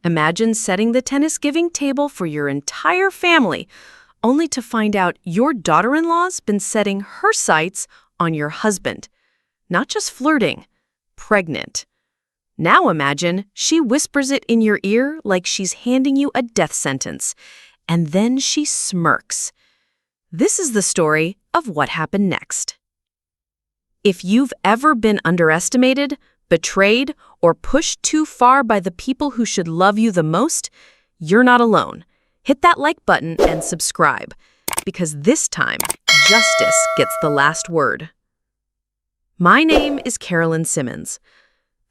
Imagine setting the Thanksgiving table for your entire family, only to find out your daughter-in-law's been setting her sights on your husband. Not just flirting, pregnant. Now imagine she whispers it in your ear like she's handing you a death sentence, and then she smirks. This is the story of what happened next. If you've ever been underestimated, betrayed, or pushed too far by the people who should love you the most, you're not alone. Hit that like button and subscribe, because this time, justice gets the last word. My name is Carolyn Simmons.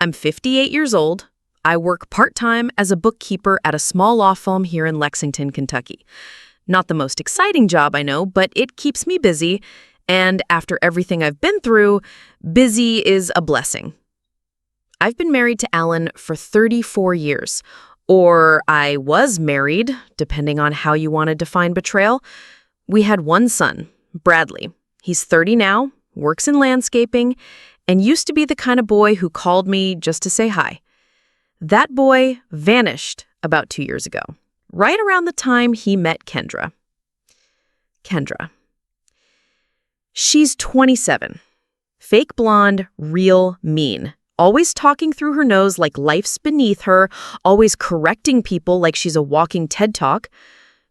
I'm 58 years old. I work part-time as a bookkeeper at a small law firm here in Lexington, Kentucky. Not the most exciting job, I know, but it keeps me busy, and after everything I've been through, busy is a blessing. I've been married to Alan for 34 years, or I was married, depending on how you want to define betrayal. We had one son, Bradley. He's 30 now, works in landscaping, and used to be the kind of boy who called me just to say hi. That boy vanished about 2 years ago, right around the time he met Kendra. Kendra. She's 27. Fake blonde, real mean. Always talking through her nose like life's beneath her, always correcting people like she's a walking TED Talk.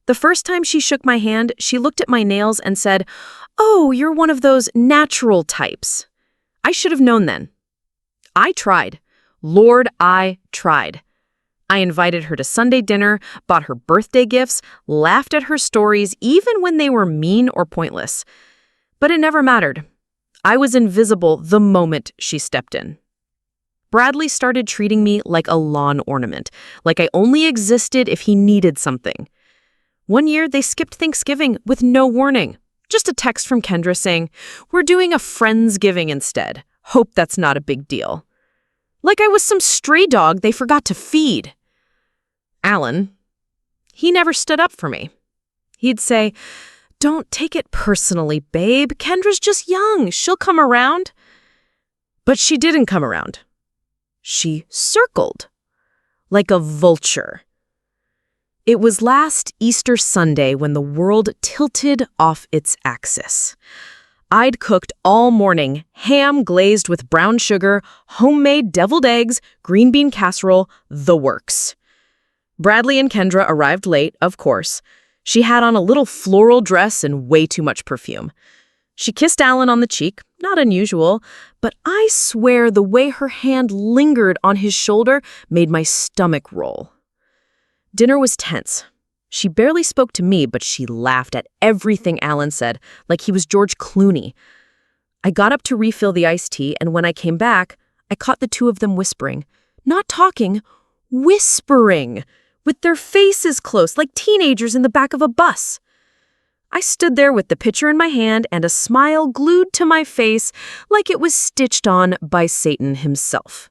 The first time she shook my hand, she looked at my nails and said, "Oh, you're one of those natural types." I should have known then. I tried. Lord, I tried. I invited her to Sunday dinner, bought her birthday gifts, laughed at her stories even when they were mean or pointless. But it never mattered. I was invisible the moment she stepped in. Bradley started treating me like a lawn ornament, like I only existed if he needed something. One year, they skipped Thanksgiving with no warning. Just a text from Kendra saying, "We're doing a Friendsgiving instead. Hope that's not a big deal." Like I was some stray dog they forgot to feed. Alan, he never stood up for me. He'd say, "Don't take it personally, babe. Kendra's just young. She'll come around." But she didn't come around. She circled, like a vulture. It was last Easter Sunday when the world tilted off its axis. I'd cooked all morning, ham glazed with brown sugar, homemade deviled eggs, green bean casserole, the works. Bradley and Kendra arrived late, of course. She had on a little floral dress and way too much perfume. She kissed Alan on the cheek, not unusual, but I swear the way her hand lingered on his shoulder made my stomach roll. Dinner was tense. She barely spoke to me, but she laughed at everything Alan said, like he was George Clooney. I got up to refill the iced tea, and when I came back, I caught the two of them whispering. Not talking, whispering, with their faces close, like teenagers in the back of a bus. I stood there with the pitcher in my hand and a smile glued to my face like it was stitched on by Satan himself.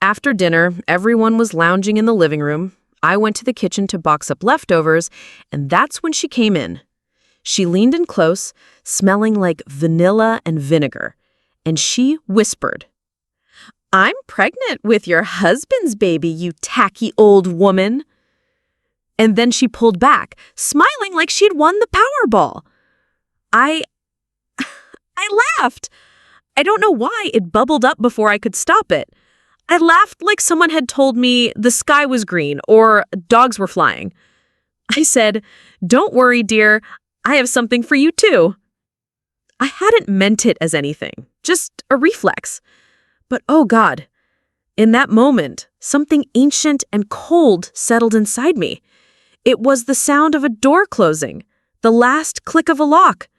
After dinner, everyone was lounging in the living room. I went to the kitchen to box up leftovers, and that's when she came in. She leaned in close, smelling like vanilla and vinegar, and she whispered, "I'm pregnant with your husband's baby, you tacky old woman." And then she pulled back, smiling like she'd won the Powerball. I laughed. I don't know why it bubbled up before I could stop it. I laughed like someone had told me the sky was green or dogs were flying. I said, "Don't worry, dear. I have something for you, too." I hadn't meant it as anything, just a reflex. But oh God, in that moment, something ancient and cold settled inside me. It was the sound of a door closing, the last click of a lock.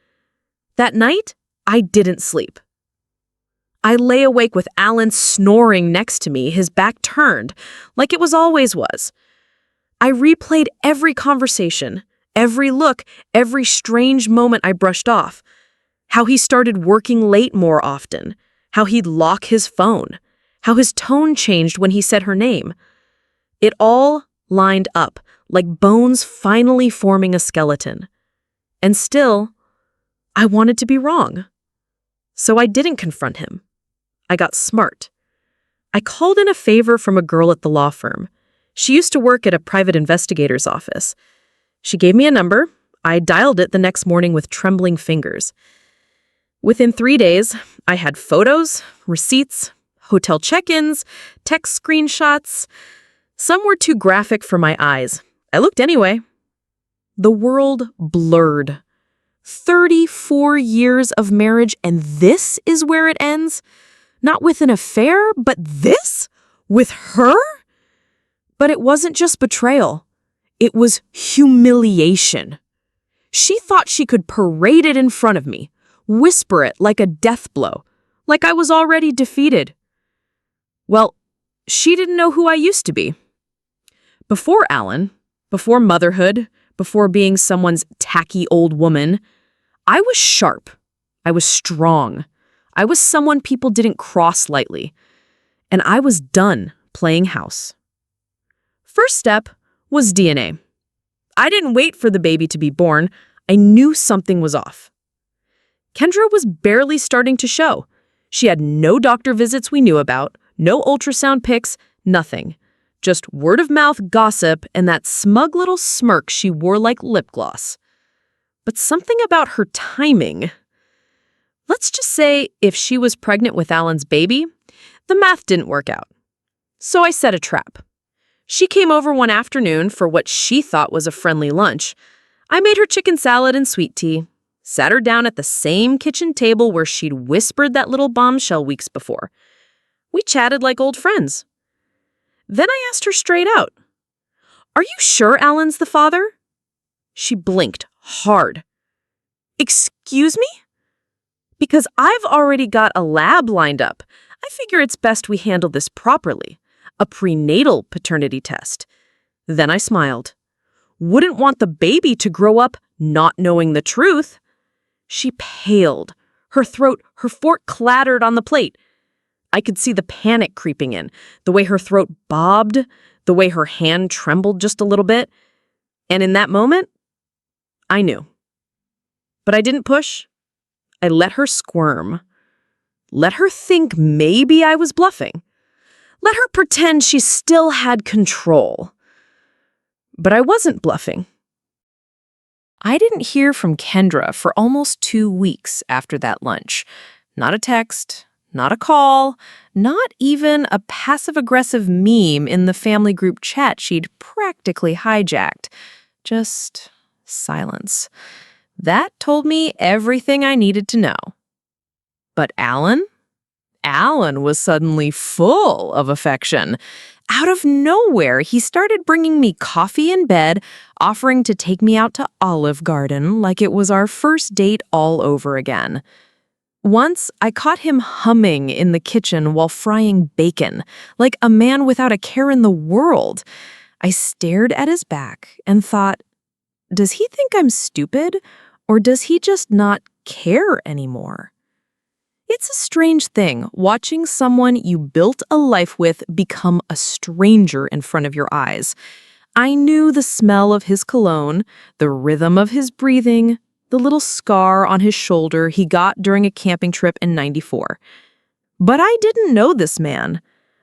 That night, I didn't sleep. I lay awake with Alan snoring next to me, his back turned, like it always was. I replayed every conversation, every look, every strange moment I brushed off. How he started working late more often, how he'd lock his phone, how his tone changed when he said her name. It all lined up, like bones finally forming a skeleton. And still, I wanted to be wrong. So I didn't confront him. I got smart. I called in a favor from a girl at the law firm. She used to work at a private investigator's office. She gave me a number. I dialed it the next morning with trembling fingers. Within 3 days, I had photos, receipts, hotel check-ins, text screenshots. Some were too graphic for my eyes. I looked anyway. The world blurred. 34 years of marriage, and this is where it ends? Not with an affair, but this? With her? But it wasn't just betrayal. It was humiliation. She thought she could parade it in front of me, whisper it like a death blow, like I was already defeated. Well, she didn't know who I used to be. Before Alan, before motherhood, before being someone's tacky old woman, I was sharp. I was strong. I was someone people didn't cross lightly. And I was done playing house. First step was DNA. I didn't wait for the baby to be born. I knew something was off. Kendra was barely starting to show. She had no doctor visits we knew about, no ultrasound pics, nothing. Just word-of-mouth gossip and that smug little smirk she wore like lip gloss. But something about her timing. Let's just say if she was pregnant with Alan's baby, the math didn't work out. So I set a trap. She came over one afternoon for what she thought was a friendly lunch. I made her chicken salad and sweet tea, sat her down at the same kitchen table where she'd whispered that little bombshell weeks before. We chatted like old friends. Then I asked her straight out, "Are you sure Alan's the father?" She blinked hard. "Excuse me?" "Because I've already got a lab lined up. I figure it's best we handle this properly. A prenatal paternity test." Then I smiled. Wouldn't want the baby to grow up not knowing the truth. She paled. Her throat, her fork clattered on the plate. I could see the panic creeping in, the way her throat bobbed, the way her hand trembled just a little bit. And in that moment, I knew. But I didn't push. I let her squirm. Let her think maybe I was bluffing. Let her pretend she still had control. But I wasn't bluffing. I didn't hear from Kendra for almost 2 weeks after that lunch. Not a text, not a call, not even a passive-aggressive meme in the family group chat she'd practically hijacked. Just silence. That told me everything I needed to know. But Alan? Alan was suddenly full of affection. Out of nowhere, he started bringing me coffee in bed, offering to take me out to Olive Garden like it was our first date all over again. Once, I caught him humming in the kitchen while frying bacon, like a man without a care in the world. I stared at his back and thought, does he think I'm stupid, or does he just not care anymore? It's a strange thing watching someone you built a life with become a stranger in front of your eyes. I knew the smell of his cologne, the rhythm of his breathing, the little scar on his shoulder he got during a camping trip in '94. But I didn't know this man,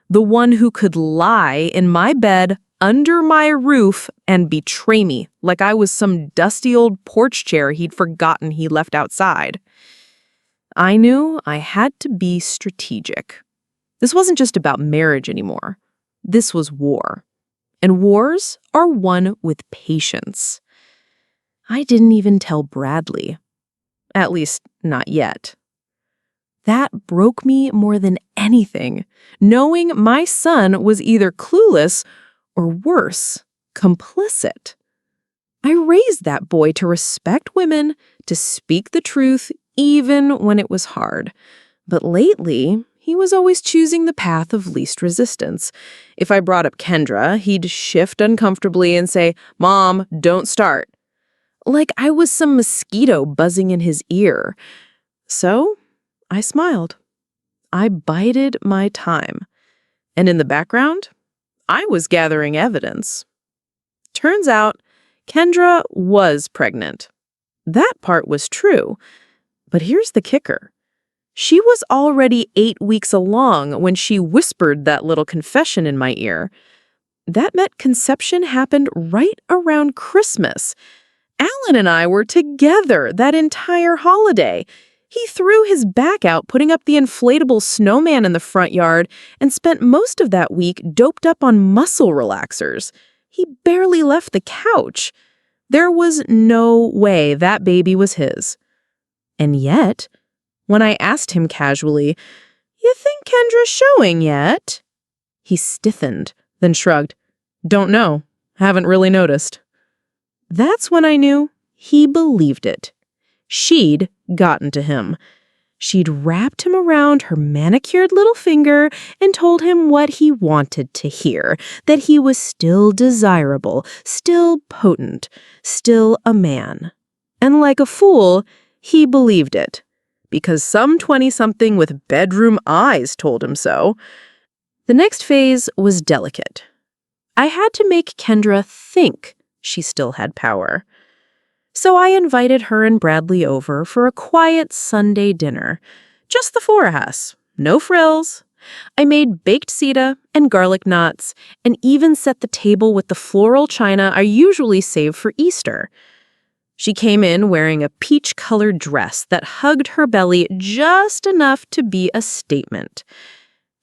the one who could lie in my bed under my roof and betray me like I was some dusty old porch chair he'd forgotten he left outside. I knew I had to be strategic. This wasn't just about marriage anymore. This was war. And wars are won with patience. I didn't even tell Bradley. At least, not yet. That broke me more than anything, knowing my son was either clueless or worse, complicit. I raised that boy to respect women, to speak the truth, even when it was hard. But lately, he was always choosing the path of least resistance. If I brought up Kendra, he'd shift uncomfortably and say, "Mom, don't start." Like I was some mosquito buzzing in his ear. So I smiled. I bided my time. And in the background, I was gathering evidence. Turns out, Kendra was pregnant. That part was true. But here's the kicker. She was already 8 weeks along when she whispered that little confession in my ear. That meant conception happened right around Christmas. Alan and I were together that entire holiday. He threw his back out putting up the inflatable snowman in the front yard and spent most of that week doped up on muscle relaxers. He barely left the couch. There was no way that baby was his. And yet, when I asked him casually, "You think Kendra's showing yet?" He stiffened, then shrugged. "Don't know. Haven't really noticed." That's when I knew he believed it. She'd gotten to him. She'd wrapped him around her manicured little finger and told him what he wanted to hear, that he was still desirable, still potent, still a man. And like a fool, he believed it, because some 20-something with bedroom eyes told him so. The next phase was delicate. I had to make Kendra think she still had power. So I invited her and Bradley over for a quiet Sunday dinner. Just the four of us, no frills. I made baked sita and garlic knots and even set the table with the floral china I usually save for Easter. She came in wearing a peach-colored dress that hugged her belly just enough to be a statement.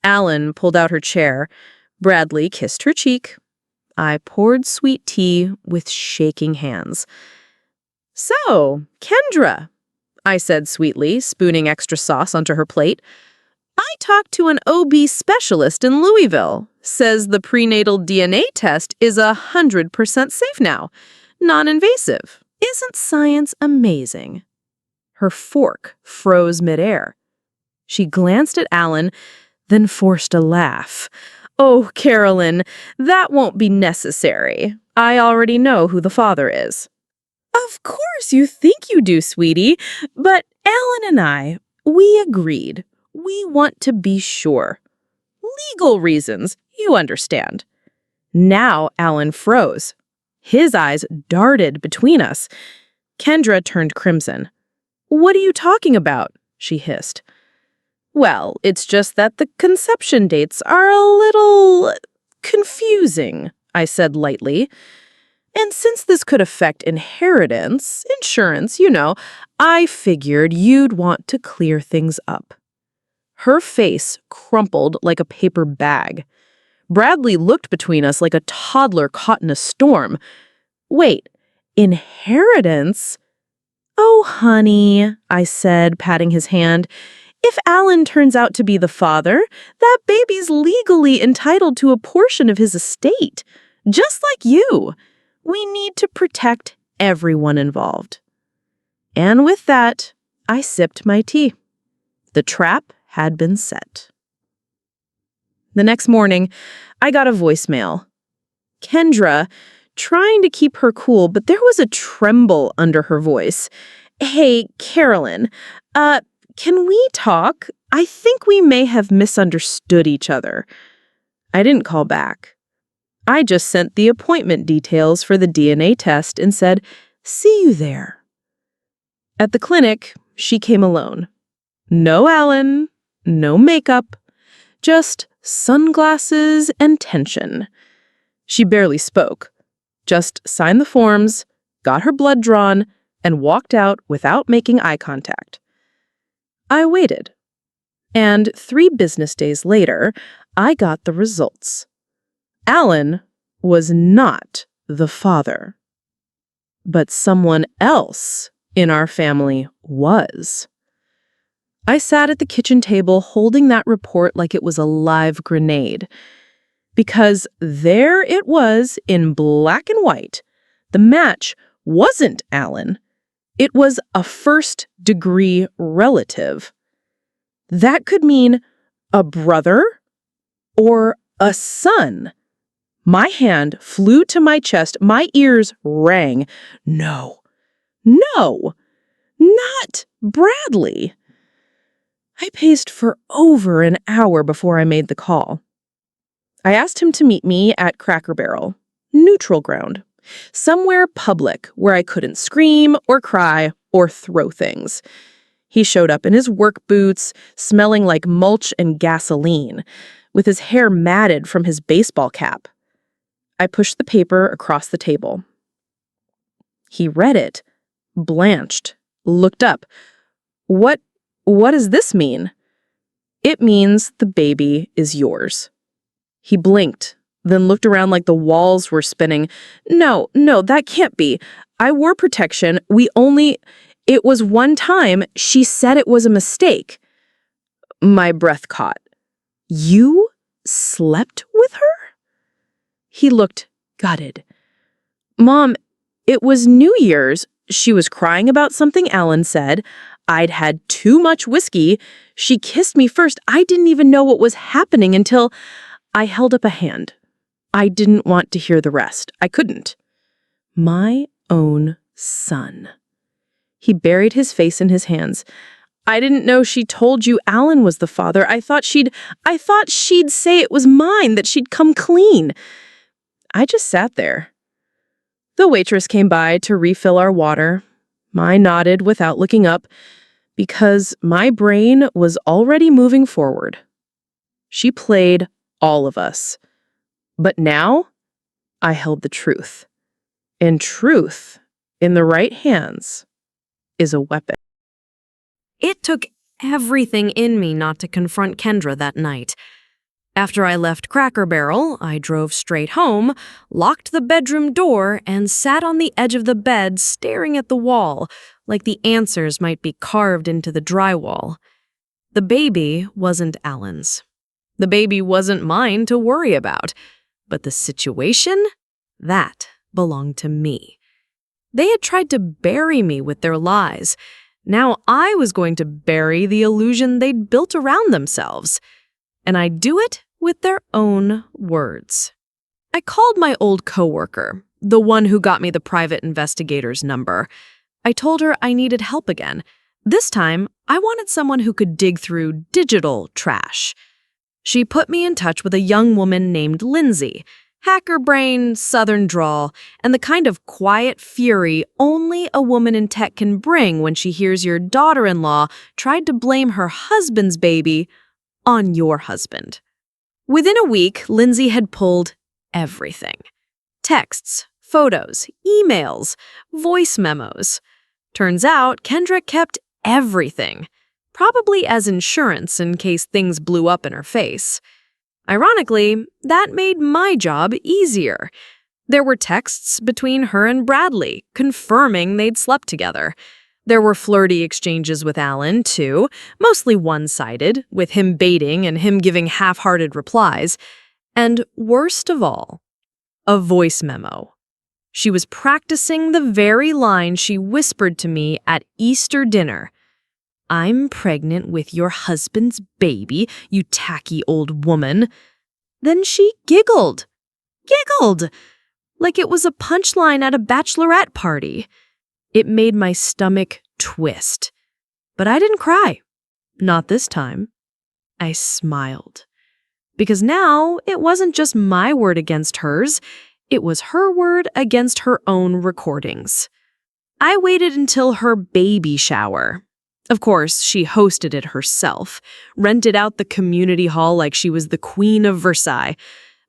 Alan pulled out her chair. Bradley kissed her cheek. I poured sweet tea with shaking hands. "So, Kendra," I said sweetly, spooning extra sauce onto her plate, "I talked to an OB specialist in Louisville. Says the prenatal DNA test is 100% safe now. Non-invasive. Isn't science amazing?" Her fork froze midair. She glanced at Alan, then forced a laugh. "Oh, Carolyn, that won't be necessary. I already know who the father is." "Of course you think you do, sweetie, but Alan and I, we agreed. We want to be sure. Legal reasons, you understand." Now Alan froze. His eyes darted between us. Kendra turned crimson. "What are you talking about?" she hissed. "Well, it's just that the conception dates are a little confusing," I said lightly. "And since this could affect inheritance, insurance, I figured you'd want to clear things up." Her face crumpled like a paper bag. Bradley looked between us like a toddler caught in a storm. "Wait, inheritance?" "Oh, honey," I said, patting his hand. "If Alan turns out to be the father, that baby's legally entitled to a portion of his estate, just like you. We need to protect everyone involved." And with that, I sipped my tea. The trap had been set. The next morning, I got a voicemail. Kendra, trying to keep her cool, but there was a tremble under her voice. "Hey, Carolyn, can we talk? I think we may have misunderstood each other." I didn't call back. I just sent the appointment details for the DNA test and said, "See you there." At the clinic, she came alone. No Alan, no makeup, just sunglasses and tension. She barely spoke, just signed the forms, got her blood drawn, and walked out without making eye contact. I waited. And 3 business days later, I got the results. Alan was not the father, but someone else in our family was. I sat at the kitchen table holding that report like it was a live grenade, because there it was in black and white. The match wasn't Alan. It was a first-degree relative. That could mean a brother or a son. My hand flew to my chest. My ears rang. No, not Bradley. I paced for over an hour before I made the call. I asked him to meet me at Cracker Barrel, neutral ground, somewhere public where I couldn't scream or cry or throw things. He showed up in his work boots, smelling like mulch and gasoline, with his hair matted from his baseball cap. I pushed the paper across the table. He read it, blanched, looked up. What does this mean? It means the baby is yours. He blinked, then looked around like the walls were spinning. No, that can't be. I wore protection. It was one time. She said it was a mistake. My breath caught. You slept with her? He looked gutted. Mom, it was New Year's. She was crying about something Alan said. I'd had too much whiskey. She kissed me first. I didn't even know what was happening until I held up a hand. I didn't want to hear the rest. I couldn't. My own son. He buried his face in his hands. I didn't know she told you Alan was the father. I thought she'd say it was mine, that she'd come clean. I just sat there. The waitress came by to refill our water. I nodded without looking up because my brain was already moving forward. She played all of us. But now I held the truth. And truth, in the right hands, is a weapon. It took everything in me not to confront Kendra that night. After I left Cracker Barrel, I drove straight home, locked the bedroom door, and sat on the edge of the bed staring at the wall, like the answers might be carved into the drywall. The baby wasn't Alan's. The baby wasn't mine to worry about. But the situation? That belonged to me. They had tried to bury me with their lies. Now I was going to bury the illusion they'd built around themselves. And I'd do it with their own words. I called my old coworker, the one who got me the private investigator's number. I told her I needed help again. This time, I wanted someone who could dig through digital trash. She put me in touch with a young woman named Lindsay, hacker brain, southern drawl, and the kind of quiet fury only a woman in tech can bring when she hears your daughter-in-law tried to blame her husband's baby on your husband. Within a week, Lindsay had pulled everything. Texts, photos, emails, voice memos. Turns out, Kendra kept everything, probably as insurance in case things blew up in her face. Ironically, that made my job easier. There were texts between her and Bradley, confirming they'd slept together. There were flirty exchanges with Alan, too, mostly one-sided, with him baiting and him giving half-hearted replies. And worst of all, a voice memo. She was practicing the very line she whispered to me at Easter dinner. I'm pregnant with your husband's baby, you tacky old woman. Then she giggled. Like it was a punchline at a bachelorette party. It made my stomach twist. But I didn't cry. Not this time. I smiled. Because now it wasn't just my word against hers. It was her word against her own recordings. I waited until her baby shower. Of course, she hosted it herself, rented out the community hall like she was the Queen of Versailles.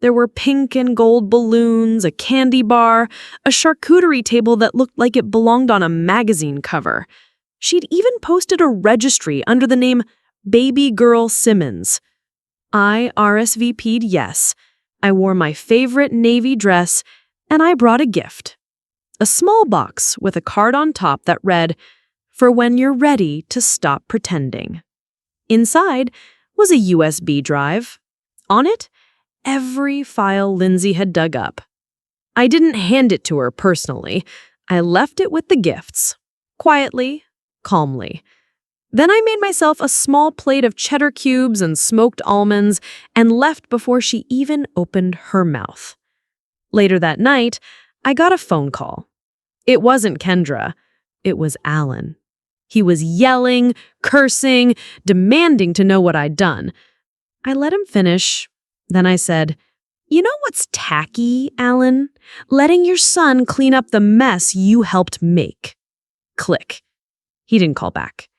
There were pink and gold balloons, a candy bar, a charcuterie table that looked like it belonged on a magazine cover. She'd even posted a registry under the name Baby Girl Simmons. I RSVP'd yes. I wore my favorite navy dress, and I brought a gift. A small box with a card on top that read, "For when you're ready to stop pretending." Inside was a USB drive. On it, every file Lindsay had dug up. I didn't hand it to her personally. I left it with the gifts. Quietly, calmly. Then I made myself a small plate of cheddar cubes and smoked almonds and left before she even opened her mouth. Later that night, I got a phone call. It wasn't Kendra. It was Alan. He was yelling, cursing, demanding to know what I'd done. I let him finish. Then I said, "You know what's tacky, Alan? Letting your son clean up the mess you helped make." Click. He didn't call back.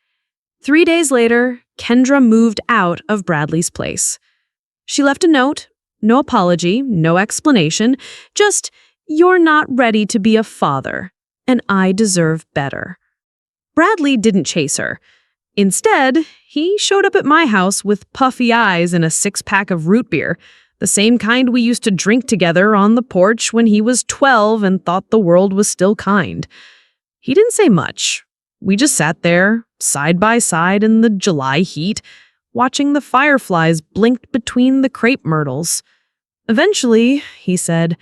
3 days later, Kendra moved out of Bradley's place. She left a note, No apology, no explanation, just, "You're not ready to be a father, and I deserve better." Bradley didn't chase her. Instead, he showed up at my house with puffy eyes and a six-pack of root beer, the same kind we used to drink together on the porch when he was 12 and thought the world was still kind. He didn't say much. We just sat there, side by side in the July heat, watching the fireflies blink between the crepe myrtles. Eventually, he said,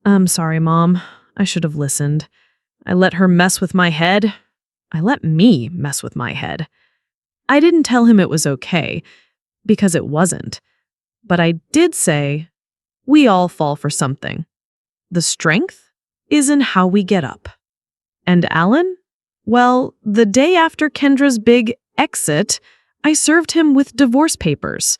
"I'm sorry, Mom. I should have listened. I let her mess with my head. I let me mess with my head." I didn't tell him it was okay, because it wasn't. But I did say, we all fall for something. The strength is in how we get up. And Alan? Well, the day after Kendra's big exit, I served him with divorce papers.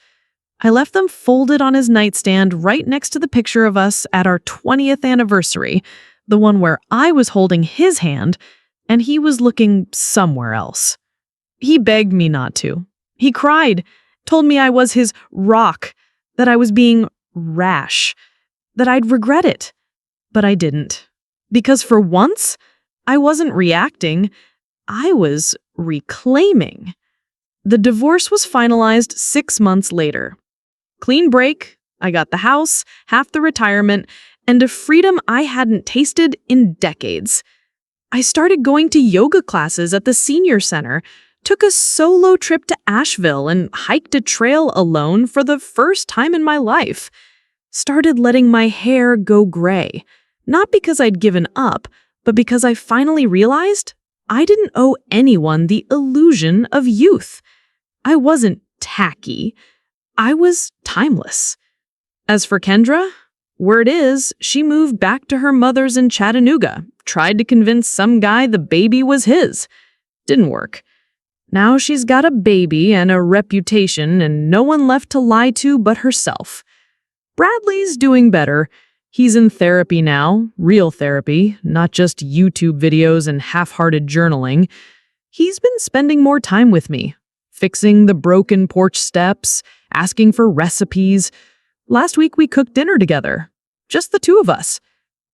I left them folded on his nightstand right next to the picture of us at our 20th anniversary, the one where I was holding his hand and he was looking somewhere else. He begged me not to. He cried, told me I was his rock, that I was being rash, that I'd regret it. But I didn't. Because for once, I wasn't reacting, I was reclaiming. The divorce was finalized 6 months later. Clean break, I got the house, half the retirement, and a freedom I hadn't tasted in decades. I started going to yoga classes at the senior center, took a solo trip to Asheville, and hiked a trail alone for the first time in my life. Started letting my hair go gray, not because I'd given up, but because I finally realized I didn't owe anyone the illusion of youth. I wasn't tacky. I was timeless. As for Kendra, word is she moved back to her mother's in Chattanooga, tried to convince some guy the baby was his. Didn't work. Now she's got a baby and a reputation and no one left to lie to but herself. Bradley's doing better. He's in therapy now, real therapy, not just YouTube videos and half-hearted journaling. He's been spending more time with me, fixing the broken porch steps, asking for recipes. Last week we cooked dinner together, just the two of us.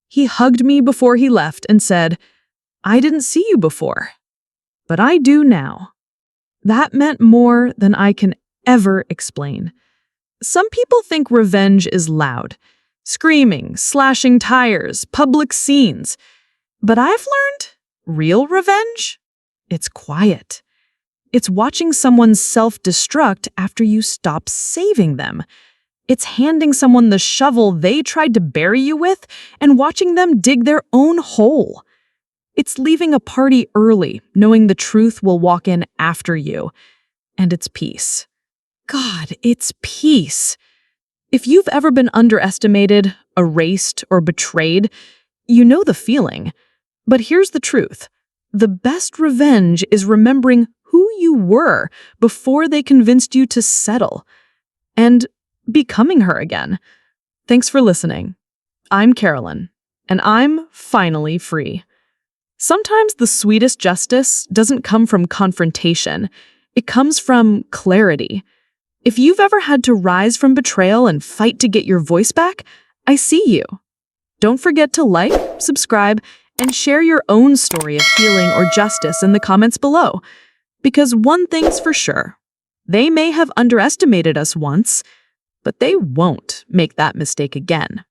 He hugged me before he left and said, "I didn't see you before, but I do now." That meant more than I can ever explain. Some people think revenge is loud. Screaming, slashing tires, public scenes. But I've learned real revenge? It's quiet. It's watching someone self-destruct after you stop saving them. It's handing someone the shovel they tried to bury you with and watching them dig their own hole. It's leaving a party early, knowing the truth will walk in after you. And it's peace. God, it's peace. If you've ever been underestimated, erased, or betrayed, you know the feeling. But here's the truth. The best revenge is remembering who you were before they convinced you to settle. And becoming her again. Thanks for listening. I'm Carolyn, and I'm finally free. Sometimes the sweetest justice doesn't come from confrontation. It comes from clarity. If you've ever had to rise from betrayal and fight to get your voice back, I see you. Don't forget to like, subscribe, and share your own story of healing or justice in the comments below. Because one thing's for sure, they may have underestimated us once, but they won't make that mistake again.